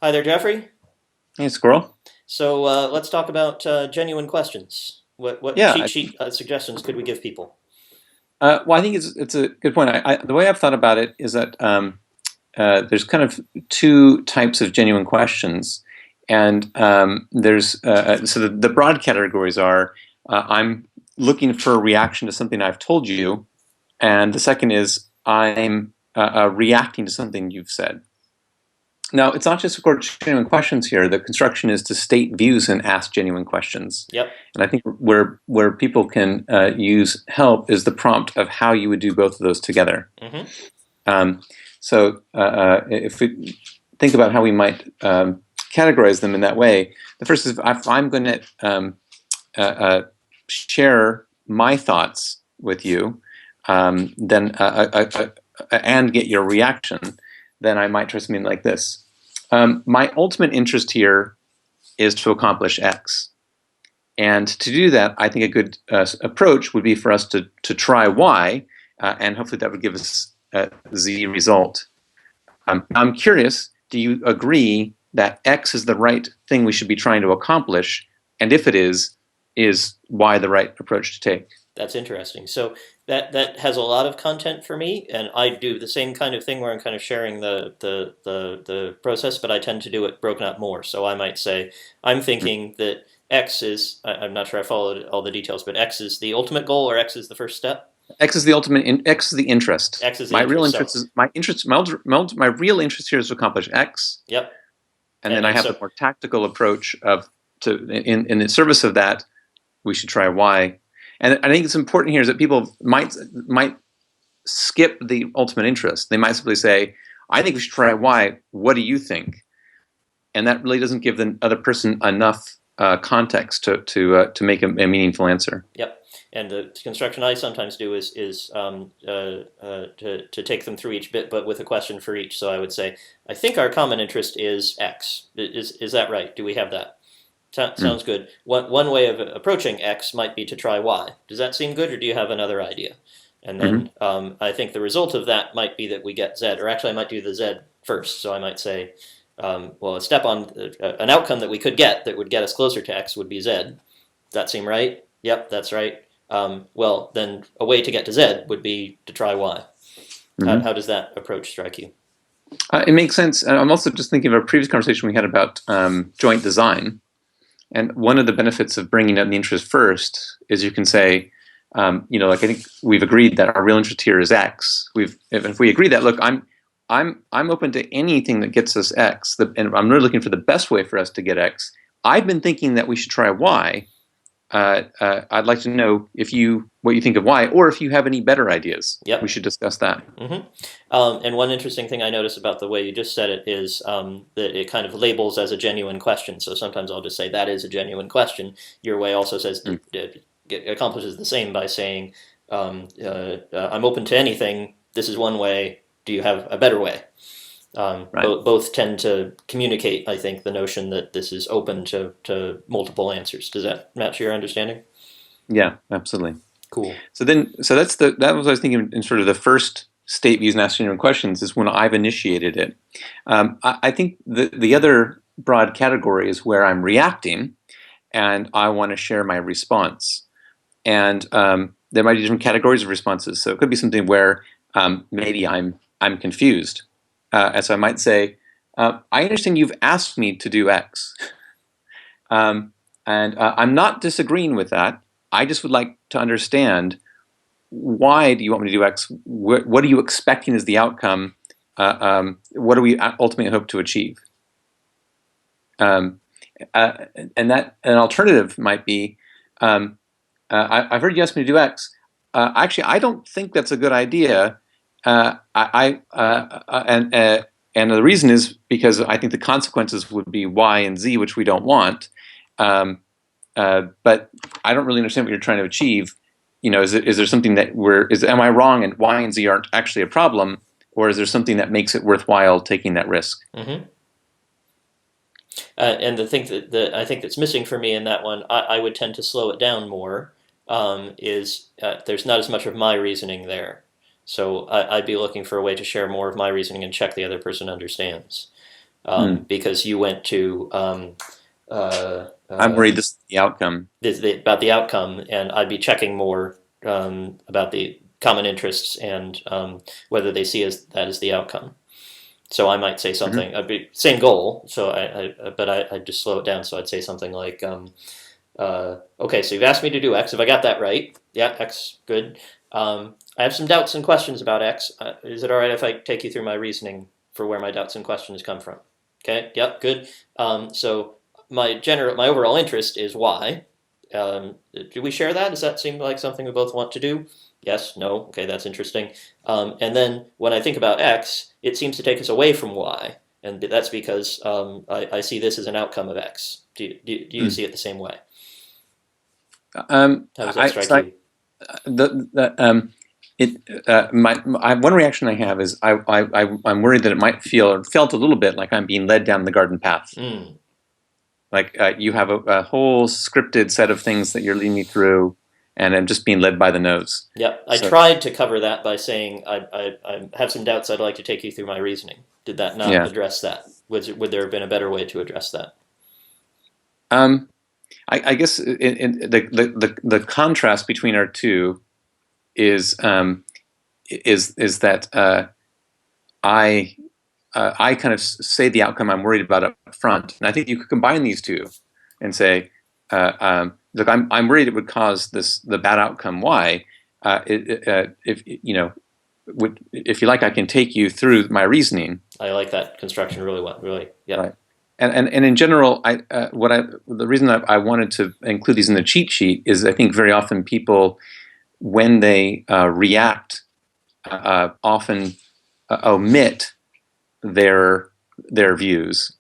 Hi there, Jeffrey. Hey, Squirrel. Let's talk about genuine questions. What Yeah, cheat sheet suggestions could we give people? well, I think it's a good point. The way I've thought about it is that there's kind of two types of genuine questions, and there's so the broad categories are I'm looking for a reaction to something I've told you, and the second is I'm reacting to something you've said. Now, it's not just, of course, genuine questions here. The construction is to state views and ask genuine questions. Yep. And I think where people can use help is the prompt of how you would do both of those together. Hmm. Um, if we think about how we might categorize them in that way, the first is if I'm going to share my thoughts with you, then and get your reaction, then I might try something like this. My ultimate interest here is to accomplish X. And to do that, I think a good approach would be for us to try Y, and hopefully that would give us Z result. I'm curious, do you agree that X is the right thing we should be trying to accomplish? And if it is Y the right approach to take? That's interesting. So that has a lot of content for me, and I do the same kind of thing where I'm kind of sharing the process, but I tend to do it broken up more. So I might say I'm thinking that X is. I'm not sure I followed all the details, but X is the ultimate goal, or X is the first step. X is the ultimate. X is the interest. X is the My real interest. interest So is my interest. My real interest here is to accomplish X, yep, and then I and have the so more tactical approach of to in the service of that we should try Y. And I think it's important here is that people might skip the ultimate interest. They might simply say, "I think we should try Y. What do you think?" And that really doesn't give the other person enough context to make a meaningful answer. yep. And the construction I sometimes do is to take them through each bit, but with a question for each. So I would say, I think our common interest is X. Is that right? Do we have that? Mm. Sounds good. One way of approaching X might be to try Y. Does that seem good, or do you have another idea? And Hmm. then I think the result of that might be that we get Z, or actually I might do the Z first. So I might say, well, a step on an outcome that we could get that would get us closer to X would be Z. Does that seem right? Yep, that's right. Well, then a way to get to Z would be to try Y. Hmm. How does that approach strike you? It makes sense. I'm also just thinking of a previous conversation we had about joint design. And one of the benefits of bringing up the interest first is you can say, like I think we've agreed that our real interest here is X. If we agree that, look, I'm open to anything that gets us X, and I'm really looking for the best way for us to get X. I've been thinking that we should try Y. I'd like to know what you think of Y, or if you have any better ideas. We Yep. should discuss that. Hmm. And one interesting thing I notice about the way you just said it is that it kind of labels as a genuine question. So sometimes I'll just say that is a genuine question. Your way also says Mm. accomplishes the same by saying I'm open to anything. This is one way. Do you have a better way? Right. Both tend to communicate, I think, the notion that this is open to multiple answers. Does that match your understanding? Yeah, absolutely. Cool. So that was what I was thinking in sort of the first state views and asking your questions is when I've initiated it. I think the other broad category is where I'm reacting and I want to share my response. And there might be different categories of responses. So it could be something where maybe I'm confused. And so I might say, I understand you've asked me to do X. And I'm not disagreeing with that. I just would like to understand why do you want me to do X? What are you expecting as the outcome? What do we ultimately hope to achieve? Um, and that an alternative might be, I've heard you ask me to do X. Actually, I don't think that's a good idea. And the reason is because I think the consequences would be Y and Z, which we don't want. Um, but I don't really understand what you're trying to achieve. Is there something that am I wrong and Y and Z aren't actually a problem, or is there something that makes it worthwhile taking that risk? Hmm. And the thing that I think that's missing for me in that one, I would tend to slow it down more. Is there's not as much of my reasoning there, so I'd be looking for a way to share more of my reasoning and check the other person understands. because you went to I'm worried this is the outcome. about the outcome, and I'd be checking more about the common interests and whether they see that as the outcome. So I might say Hmm. something. I'd be same goal. So but I'd just slow it down. So I'd say something like, okay, so you've asked me to do X. If I got that right, yeah, X, good. I have some doubts and questions about X. Is it all right if I take you through my reasoning for where my doubts and questions come from? Okay, yep, good. So my overall interest is Y. Do we share that? Does that seem like something we both want to do? Yes, no, okay, that's interesting. And then when I think about X, it seems to take us away from Y, and that's because I see this as an outcome of X. Do you see it the same way? How does that I, strike so I, you? the it my one reaction I have is I'm worried that it might feel or felt a little bit like I'm being led down the garden path. Mm. Like you have a whole scripted set of things that you're leading me through, and I'm just being led by the nose. Yep, I So tried to cover that by saying I have some doubts. I'd like to take you through my reasoning. Did that not yeah, address that? Would there have been a better way to address that? um, I guess the contrast between our two is is that I I kind of say the outcome I'm worried about up front, and I think you could combine these two and say, look, I'm worried it would cause the bad outcome. Why? If you know, if you like, I can take you through my reasoning. I like that construction really well. Really, yep. Right. And in general, the reason I wanted to include these in the cheat sheet is I think very often people, when they react, often omit their views,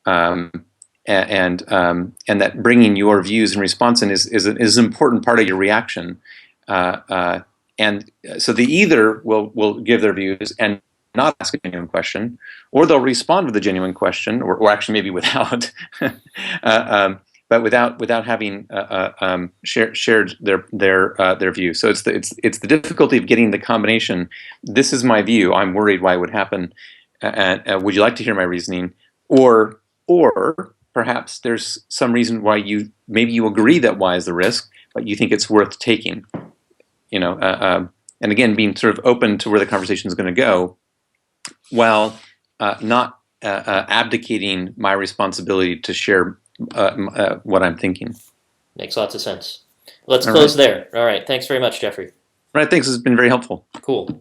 um, and that bringing your views in response in is an important part of your reaction. And so they either will give their views and not ask a genuine question, or they'll respond with a genuine question, or actually maybe without, but without having shared their view. So it's the difficulty of getting the combination. This is my view. I'm worried why it would happen. And would you like to hear my reasoning? Or perhaps there's some reason why maybe you agree that Y is the risk, but you think it's worth taking. You know, and again, being sort of open to where the conversation is going to go, while not abdicating my responsibility to share what I'm thinking. Makes lots of sense. Let's All right. close there. All right. Thanks very much, Jeffrey. All right. Thanks. This has been very helpful. Cool.